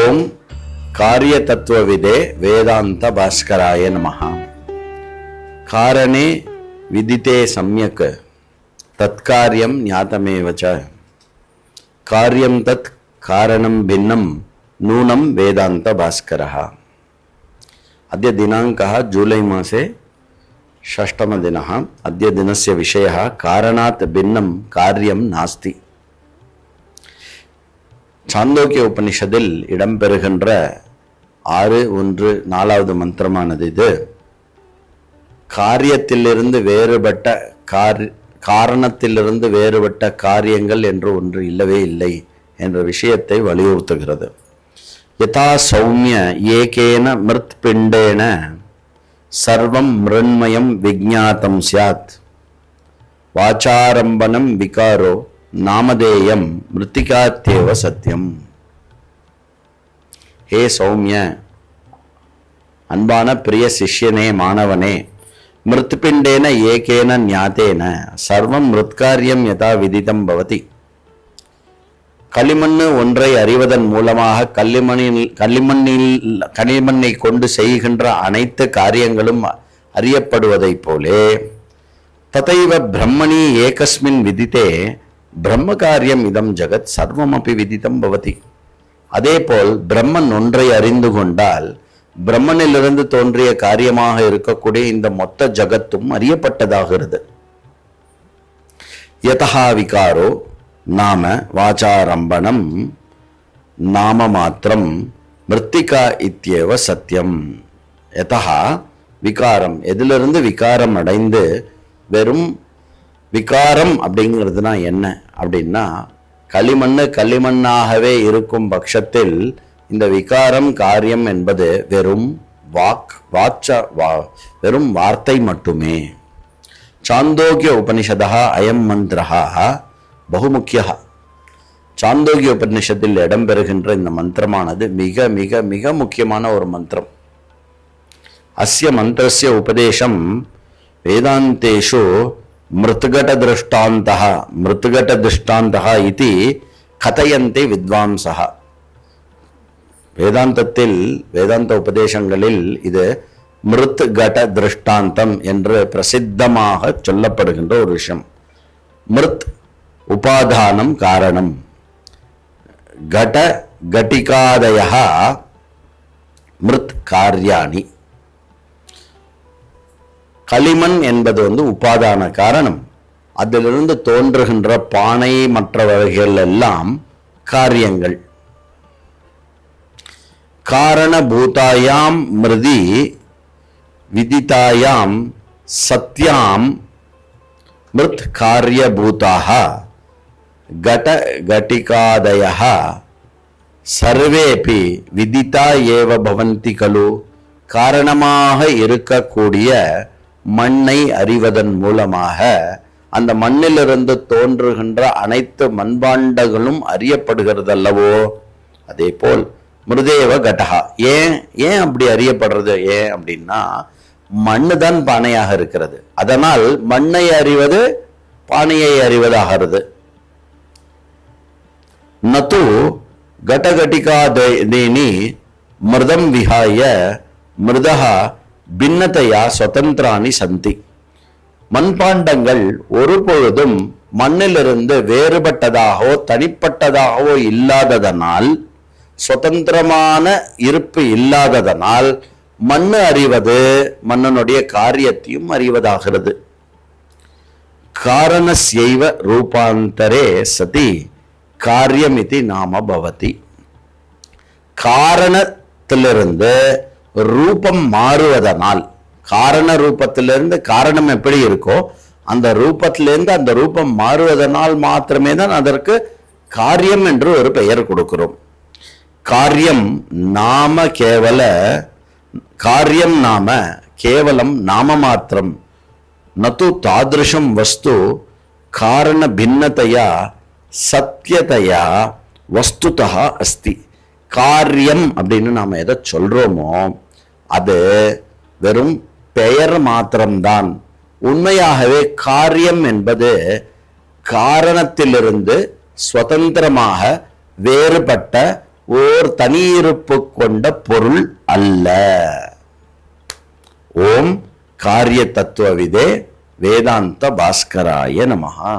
ஓம் காரிய தத்துவவிதே வேதாந்த பாஸ்கராய நமஹ. காரணே விதித்தே சம்யக் தத்காரியம் ஞாதமேவ ச காரியம் தத் காரணம் பின்னம் நூனம் வேதாந்த பாஸ்கரः. अद्य दिनाङ्कः जुलै मासे षष्ठमदिनः. अद्य दिनस्य विषयः कारणात् भिन्नं कार्यं नास्ति. சாந்தோக்கிய உபனிஷத்தில் இடம்பெறுகின்ற 6:1 மந்திரமானது இது. காரியத்திலிருந்து வேறுபட்ட காரணத்திலிருந்து வேறுபட்ட காரியங்கள் என்று ஒன்று இல்லவே இல்லை என்ற விஷயத்தை வலியுறுத்துகிறது. யதா சௌமிய ஏகேன மிருத் பிண்டேன சர்வம் மிருண்மயம் விஜ்ஞாதம் ஸ்யாத் வாச்சாரம்பணம் விகாரோ நாமதேயம் மிருத்திகாத்யேவ சத்தியம். ஹே சௌமிய, அன்பான பிரிய சிஷ்யனே, மாணவனே, மிருத்பிண்டேன ஏகேன ஞாதேன சர்வம் மிருத்காரியம் யதா விதிதம் பவதி. களிமண்ணு ஒன்றை அறிவதன் மூலமாக களிமண்ணை கொண்டு செய்கின்ற அனைத்து காரியங்களும் அறியப்படுவதைப் போலே ததைவ பிரம்மணி ஏகஸ்மின் விதித்தே பிரம்ம காரியம் இதம் ஜகத் சர்வம் அப்படி விதித்தம் பவதி. அதேபோல் பிரம்மன் ஒன்றை அறிந்து கொண்டால் பிரம்மனிலிருந்து தோன்றிய காரியமாக இருக்கக்கூடிய இந்த மொத்த ஜகத்தும் அறியப்பட்டதாகிறது. யதா விகாரோ நாம வாச்சாரம்பணம் நாம மாத்திரம் மிருத்திகா இத்யேவ சத்தியம். யதா விகாரம், எதிலிருந்து விகாரம் அடைந்து வெறும் விகாரம் அப்படிங்கிறதுனா என்ன அப்படின்னா, களிமண்ணாகவே இருக்கும் பட்சத்தில் இந்த விகாரம் காரியம் என்பது வெறும் வெறும் வார்த்தை மட்டுமே. சாந்தோக்கிய உபனிஷதः அயம் மந்திரः பகுமுக்கிய. சாந்தோக்கிய உபநிஷத்தில் இடம்பெறுகின்ற இந்த மந்திரமானது மிக மிக மிக முக்கியமான ஒரு மந்திரம். அஸ்ய மந்திரஸ்ய உபதேசம் வேதாந்தேஷு மிருத்கட திருஷ்டாந்தः இதி கதயந்தி வித்வாம்சः. வேதாந்த உபதேசங்களில் இது மிருத்கட திருஷ்டாந்தம் என்று பிரசித்தமாக சொல்லப்படுகின்ற ஒரு விஷயம். மிருத் உபாதானம் காரணம், கட்டிகாதயः மிருத் காரியாணி. களிமண் என்பது உபாதான காரணம். அதிலிருந்து தோன்றுகின்ற பானை மற்றவர்கள் எல்லாம் காரியங்கள். காரணபூதாயாம் மிருதி விதிதாயாம் சத்யாம் மிருத் காரியபூதாக கட்டிகாதயः சர்வேபி விதிதா ஏவ பவந்தி கலு. காரணமாக இருக்கக்கூடிய மண்ணை அறிவதன் மூலமாக அந்த மண்ணிலிருந்து தோன்றுகின்ற அனைத்து மண்பாண்டங்களும் அறியப்படுகிறது அல்லவோ. அதே போல் மிருதேவ கடஹா. ஏன் அப்படி அறியப்படுறது? ஏன் அப்படின்னா, மண்ணு தான் பானையாக இருக்கிறது. அதனால் மண்ணை அறிவது பானையை அறிவதாகிறது. நது கடகட்டிகாதேனி மிருதம் விஹாய மிருதஹ பின்னதையா சுதந்திராணி சந்தி. மண்பாண்டங்கள் ஒரு பொழுதும் மண்ணிலிருந்து வேறுபட்டதாகவோ தனிப்பட்டதாகவோ இல்லாததனால், சுதந்திரமான இருப்பு இல்லாததனால் மண்ணு அறிவது மண்ணினுடைய காரியத்தையும் அறிவதாகிறது. காரணஸ்யைவ ரூபாந்தரே சதி காரியமிதி நாம பவதி. காரணத்திலிருந்து ரூபம் மாறுவதனால், காரண ரூபத்திலிருந்து காரணம் எப்படி இருக்கோ அந்த ரூபத்திலிருந்து அந்த ரூபம் மாறுவதனால் மாத்திரமே தான் அதற்கு காரியம் என்று ஒரு பெயர் கொடுக்கிறோம். காரியம் நாம கேவலம் நாம மாத்திரம். நது தாதிருஷம் வஸ்து காரண பின்னதையா சத்தியதையா வஸ்துதா அஸ்தி. காரியம் அப்படின்னு நாம எதை சொல்றோமோ அது வெறும் பெயர் மாத்திரம்தான். உண்மையாகவே காரியம் என்பது காரணத்திலிருந்து சுதந்திரமாக வேறுபட்ட ஓர் தனியிருப்பு கொண்ட பொருள் அல்ல. ஓம் காரிய தத்துவவிதே வேதாந்த பாஸ்கராய நமஹா.